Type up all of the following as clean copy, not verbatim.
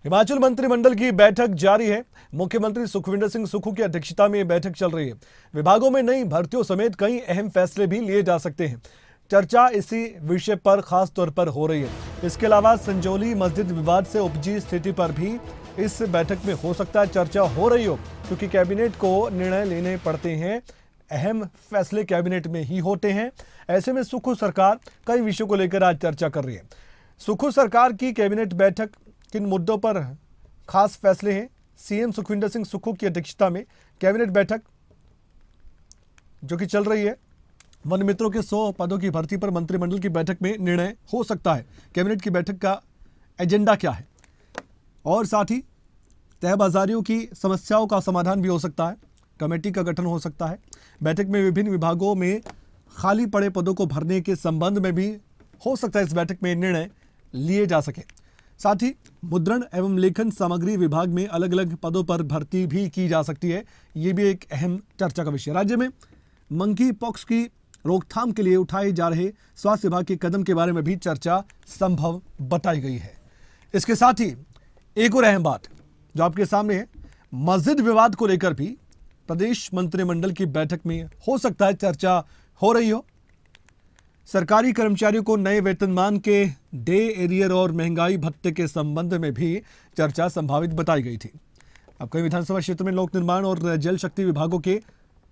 हिमाचल मंत्रिमंडल की बैठक जारी है। मुख्यमंत्री सुखविंदर सिंह सुक्खू की अध्यक्षता में बैठक चल रही है। विभागों में नई भर्तियों समेत कई अहम फैसले भी लिए जा सकते हैं। चर्चा इसी विषय पर खास तौर पर हो रही है। इसके अलावा संजौली मस्जिद विवाद से उपजी स्थिति पर भी इस बैठक में हो सकता है चर्चा हो रही हो, क्योंकि कैबिनेट को निर्णय लेने पड़ते हैं। अहम फैसले कैबिनेट में ही होते हैं। ऐसे में सुक्खू सरकार कई विषयों को लेकर आज चर्चा कर रही है। सुक्खू सरकार की कैबिनेट बैठक किन मुद्दों पर खास फैसले हैं? सीएम सुखविंदर सिंह सुक्खू की अध्यक्षता में कैबिनेट बैठक जो कि चल रही है। वन मित्रों के 100 पदों की भर्ती पर मंत्रिमंडल की बैठक में निर्णय हो सकता है। कैबिनेट की बैठक का एजेंडा क्या है? और साथ ही तहबाजारियों की समस्याओं का समाधान भी हो सकता है। कमेटी का गठन हो सकता है। बैठक में विभिन्न विभागों में खाली पड़े पदों को भरने के संबंध में भी हो सकता है इस बैठक में निर्णय लिए जा सके। साथ ही मुद्रण एवं लेखन सामग्री विभाग में अलग अलग पदों पर भर्ती भी की जा सकती है। ये भी एक अहम चर्चा का विषय। राज्य में मंकी पॉक्स की रोकथाम के लिए उठाए जा रहे स्वास्थ्य विभाग के कदम के बारे में भी चर्चा संभव बताई गई है। इसके साथ ही एक और अहम बात जो आपके सामने है, मस्जिद विवाद को लेकर भी प्रदेश मंत्रिमंडल की बैठक में हो सकता है चर्चा हो रही हो। सरकारी कर्मचारियों को नए वेतनमान के डे एरियर और महंगाई भत्ते के संबंध में भी चर्चा संभावित बताई गई थी। अब कई विधानसभा क्षेत्र में लोक निर्माण और जल शक्ति विभागों के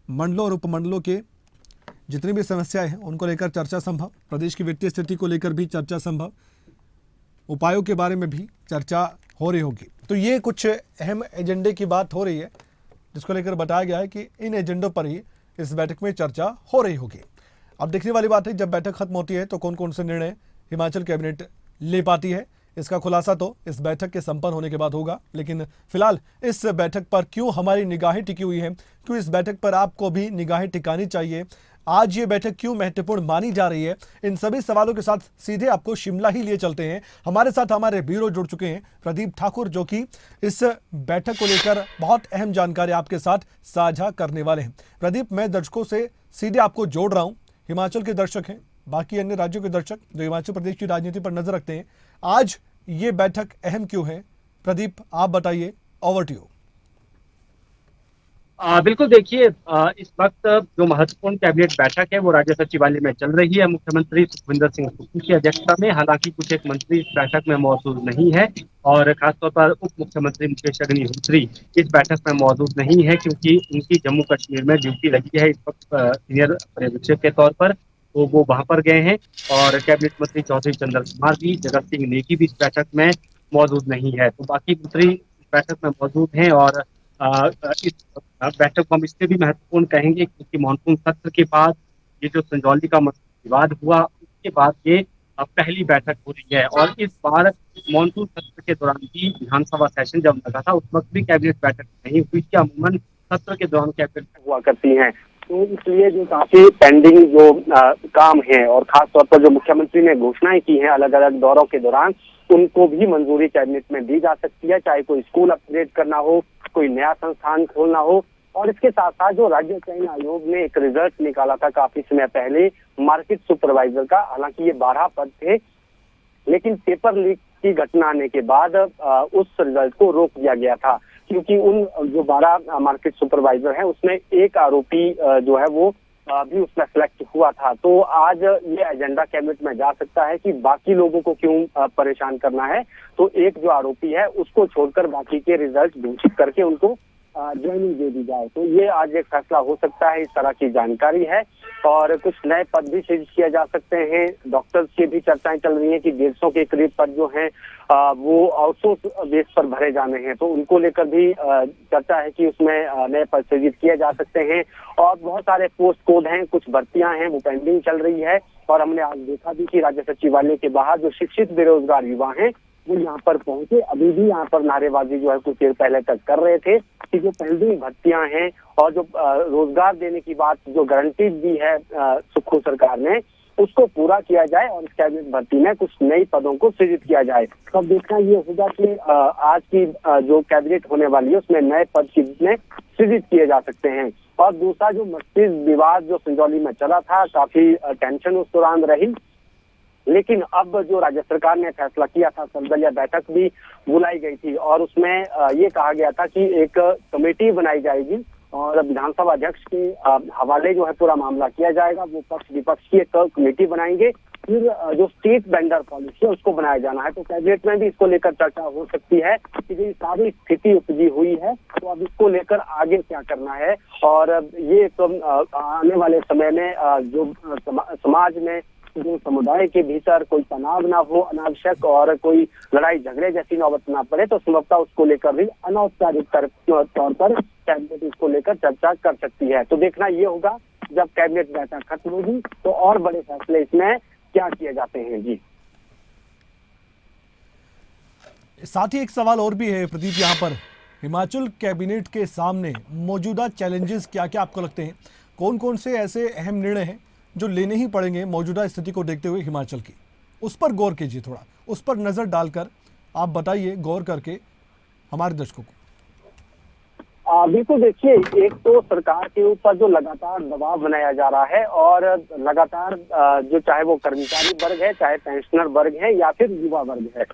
मंडलों और उपमंडलों के जितनी भी समस्याएं हैं उनको लेकर चर्चा संभव। प्रदेश की वित्तीय स्थिति को लेकर भी चर्चा संभव। उपायों के बारे में भी चर्चा हो रही होगी। तो ये कुछ अहम एजेंडे की बात हो रही है जिसको लेकर बताया गया है कि इन एजेंडों पर ही इस बैठक में चर्चा हो रही होगी। अब देखने वाली बात है जब बैठक खत्म होती है तो कौन कौन से निर्णय हिमाचल कैबिनेट ले पाती है। इसका खुलासा तो इस बैठक के संपन्न होने के बाद होगा। लेकिन फिलहाल इस बैठक पर क्यों हमारी निगाहें टिकी हुई हैं, क्यों इस बैठक पर आपको भी निगाहें टिकानी चाहिए, आज ये बैठक क्यों महत्वपूर्ण मानी जा रही है, इन सभी सवालों के साथ सीधे आपको शिमला ही लिए चलते हैं। हमारे साथ हमारे ब्यूरो जुड़ चुके हैं प्रदीप ठाकुर, जो कि इस बैठक को लेकर बहुत अहम जानकारी आपके साथ साझा करने वाले हैं। प्रदीप, मैं दर्शकों से सीधे आपको जोड़ रहा हूं। हिमाचल के दर्शक हैं, बाकी अन्य राज्यों के दर्शक जो हिमाचल प्रदेश की राजनीति पर नजर रखते हैं। आज ये बैठक अहम क्यों है? प्रदीप, आप बताइए। Over to you. बिल्कुल, देखिए, इस वक्त जो महत्वपूर्ण कैबिनेट बैठक है वो राज्य सचिवालय में चल रही है। मुख्यमंत्री सुखविंदर सिंह सुक्खू की अध्यक्षता में। हालांकि कुछ एक मंत्री इस बैठक में मौजूद नहीं है और खासतौर पर उप मुख्यमंत्री मुकेश अग्निहोत्री इस बैठक में मौजूद नहीं है, क्योंकि उनकी जम्मू कश्मीर में ड्यूटी लगी है इस वक्त सीनियर पर्यवेक्षक के तौर पर। तो वो वहां पर गए हैं। और कैबिनेट मंत्री चौधरी चंद्र कुमार भी, जगत सिंह नेगी भी इस बैठक में मौजूद नहीं है। तो बाकी मंत्री इस बैठक में मौजूद हैं। और इस बैठक को हम इससे भी महत्वपूर्ण कहेंगे क्योंकि मानसून सत्र के बाद ये जो संजौली का विवाद हुआ उसके बाद ये पहली बैठक हो रही है। और इस बार मानसून सत्र के दौरान भी विधानसभा सेशन जब लगा था उस वक्त भी कैबिनेट बैठक नहीं हुई थी। अमूमन सत्र के दौरान कैबिनेट हुआ करती है, तो इसलिए जो काफी पेंडिंग जो काम है और खास तौर पर जो मुख्यमंत्री ने घोषणाएं की हैं अलग अलग दौरों के दौरान, उनको भी मंजूरी कैबिनेट में दी जा सकती है। चाहे कोई स्कूल अपग्रेड करना हो, कोई नया संस्थान खोलना हो। और इसके साथ साथ जो राज्य चयन आयोग ने एक रिजल्ट निकाला था काफी समय पहले मार्केट सुपरवाइजर का, हालांकि ये 12 पद थे, लेकिन पेपर लीक की घटना आने के बाद उस रिजल्ट को रोक दिया गया था, क्योंकि उन जो 12 मार्केट सुपरवाइजर हैं उसमें एक आरोपी जो है वो भी उसमें सेलेक्ट हुआ था। तो आज ये एजेंडा कैबिनेट में जा सकता है कि बाकी लोगों को क्यों परेशान करना है। तो एक जो आरोपी है उसको छोड़कर बाकी के रिजल्ट घोषित करके उनको ज्वाइनिंग दे दी जाए। तो ये आज एक फैसला हो सकता है, इस तरह की जानकारी है। और कुछ नए पद भी सृजित किए जा सकते हैं। डॉक्टर्स की भी चर्चाएं चल रही हैं कि 150 के करीब पद जो हैं वो आउटसोर्स बेस पर भरे जाने हैं, तो उनको लेकर भी चर्चा है कि उसमें नए पद सृजित किए जा सकते हैं। और बहुत सारे पोस्ट कोड हैं, कुछ भर्तियां हैं वो पेंडिंग चल रही है। और हमने आज देखा भी कि राज्य सचिवालय के बाहर जो शिक्षित बेरोजगार युवा हैं वो यहाँ पर पहुंचे, अभी भी यहाँ पर नारेबाजी जो है कुछ देर पहले तक कर रहे थे कि जो पेंडिंग भर्तियां हैं और जो रोजगार देने की बात जो गारंटी दी है सुक्खू सरकार ने, उसको पूरा किया जाए और इस कैबिनेट भर्ती में कुछ नई पदों को सृजित किया जाए। तो अब देखना ये होगा कि आज की जो कैबिनेट होने वाली है उसमें नए पद कितने सृजित किए जा सकते हैं। और दूसरा जो मस्जिद विवाद जो संजौली में चला था, काफी टेंशन उस दौरान रही। लेकिन अब जो राज्य सरकार ने फैसला किया था, सर्वदलीय बैठक भी बुलाई गई थी और उसमें ये कहा गया था कि एक कमेटी बनाई जाएगी और विधानसभा अध्यक्ष के हवाले जो है पूरा मामला किया जाएगा। वो पक्ष विपक्ष की एक कमेटी बनाएंगे, फिर जो स्ट्रीट वेंडर पॉलिसी है उसको बनाया जाना है। तो कैबिनेट में भी इसको लेकर चर्चा हो सकती है कि जो सारी स्थिति उपजी हुई है तो अब इसको लेकर आगे क्या करना है। और ये तो आने वाले समय में जो समाज में जो समुदाय के भीतर कोई तनाव ना हो अनावश्यक और कोई लड़ाई झगड़े जैसी नौबत ना पड़े, तो संभवतः उसको लेकर भी अनौपचारिक तौर पर कैबिनेट इसको लेकर चर्चा कर सकती है। तो देखना ये होगा जब कैबिनेट बैठक खत्म होगी तो और बड़े फैसले इसमें क्या किए जाते हैं। जी, साथ ही एक सवाल और भी है प्रदीप, यहाँ पर हिमाचल कैबिनेट के सामने मौजूदा चैलेंजेस क्या क्या आपको लगते हैं? कौन कौन से ऐसे अहम निर्णय हैं जो लेने ही पड़ेंगे मौजूदा स्थिति को देखते हुए हिमाचल की? उस पर गौर कीजिए, थोड़ा उस पर नजर डालकर आप बताइए गौर करके हमारे दर्शकों को। बिल्कुल, देखिए, एक तो सरकार के ऊपर जो लगातार दबाव बनाया जा रहा है और लगातार जो चाहे वो कर्मचारी वर्ग है, चाहे पेंशनर वर्ग है या फिर युवा वर्ग है,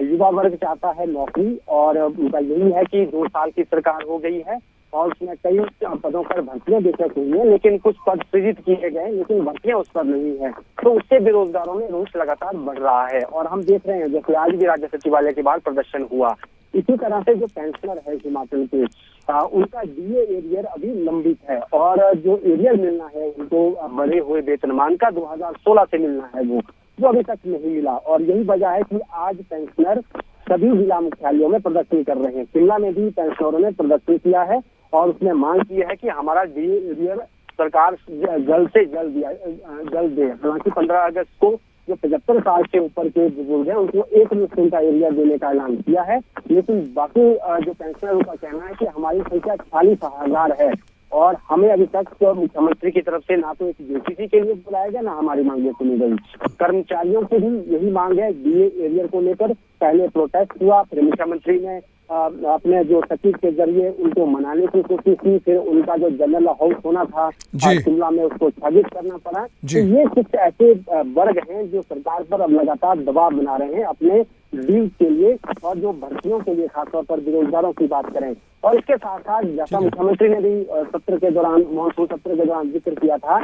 युवा वर्ग चाहता है नौकरी और उनका यही है कि 2 साल की सरकार हो गई है और उसमें कई पदों पर भर्तियां बेशक हुई है, लेकिन कुछ पद सृजित किए गए लेकिन भर्तियां उस पर नहीं है। तो उससे बेरोजगारों में रोष लगातार बढ़ रहा है और हम देख रहे हैं जैसे आज भी राज्य सचिवालय के बाहर प्रदर्शन हुआ। इसी तरह से जो पेंशनर है हिमाचल के, उनका डीए एरियर अभी लंबित है और जो एरियर मिलना है उनको बढ़े हुए वेतनमान का 2016 से मिलना है वो अभी तक नहीं मिला। और यही वजह है कि आज पेंशनर सभी जिला मुख्यालयों में प्रदर्शन कर रहे हैं। शिमला में भी पेंशनरों ने प्रदर्शन किया है और उसने मांग की है कि हमारा डीए एरियर सरकार जल्द से जल्द दे। हालांकि 15 अगस्त को जो 75 साल से ऊपर के बुजुर्ग हैं उनको 1 मुश्त का एरिया देने का ऐलान किया है, लेकिन बाकी जो पेंशनरों का कहना है कि हमारी संख्या 40,000 है और हमें अभी तक तो मुख्यमंत्री की तरफ से ना तो एक जेसीसी के लिए बुलाया गया, ना हमारी मांगे सुनी गई। कर्मचारियों की भी यही मांग है डीए एरियर को लेकर। पहले प्रोटेस्ट हुआ, फिर मुख्यमंत्री ने अपने जो सचिव के जरिए उनको मनाने की कोशिश की, फिर उनका जो जनरल हाउस होना था शिमला में उसको स्थगित करना पड़ा। तो ये कुछ ऐसे वर्ग हैं जो सरकार पर अब लगातार दबाव बना रहे हैं अपने ड्यूज के लिए और जो भर्तियों के लिए, खासतौर पर बेरोजगारों की बात करें। और इसके साथ साथ जैसा मुख्यमंत्री ने भी सत्र के दौरान, मॉनसून सत्र के दौरान जिक्र किया था,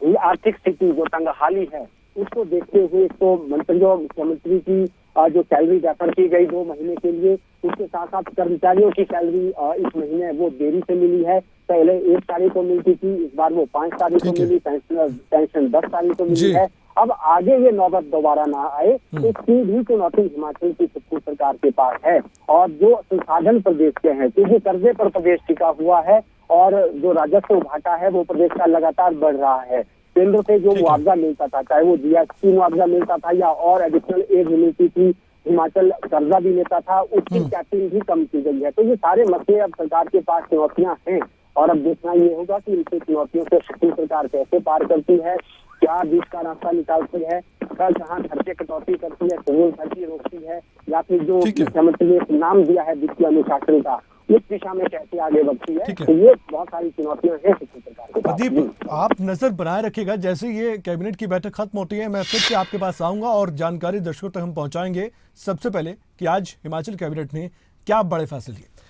ये आर्थिक स्थिति जो तंगहाली है उसको देखते हुए तो मुख्यमंत्री की जो सैलरी रेफर की गई 2 महीने के लिए, उसके साथ साथ कर्मचारियों की सैलरी इस महीने वो देरी से मिली है। पहले 1 तारीख को मिलती थी, इस बार वो 5 तारीख को मिली, पेंशन 10 तारीख को मिली है। अब आगे ये नौबत दोबारा ना आए, इसकी भी चुनौती हिमाचल की सरकार के पास है। और जो संसाधन प्रदेश के हैं, क्योंकि कर्जे पर प्रदेश टिका हुआ है और जो राजस्व घाटा है वो प्रदेश का लगातार बढ़ रहा है। केंद्र से जो मुआवजा मिलता था, चाहे वो जीएसटी मुआवजा मिलता था या और एडिशनल एड मिलती थी, हिमाचल कर्जा भी लेता था, उसकी कैपिंग भी कम की गई है। तो ये सारे मसले अब सरकार के पास चुनौतियां हैं और अब देखना ये होगा कि इन चुनौतियों से सरकार कैसे पार करती है, क्या बीच का रास्ता निकालती है, कहाँ खर्चे कटौती करती है, फिजूल खर्ची रोकती है, या फिर जो मुख्यमंत्री ने नाम दिया है वित्तीय अनुशासन का, इस दिशा में कैसे आगे बढ़ती है। तो ये बहुत सारी चुनौतियां हैं सरकार के पास। प्रदीप, आप नजर बनाए रखिएगा, जैसे ये कैबिनेट की बैठक खत्म होती है मैं फिर से आपके पास आऊंगा और जानकारी दर्शकों तक हम पहुंचाएंगे। सबसे पहले कि आज हिमाचल कैबिनेट ने क्या बड़े फैसले लिए।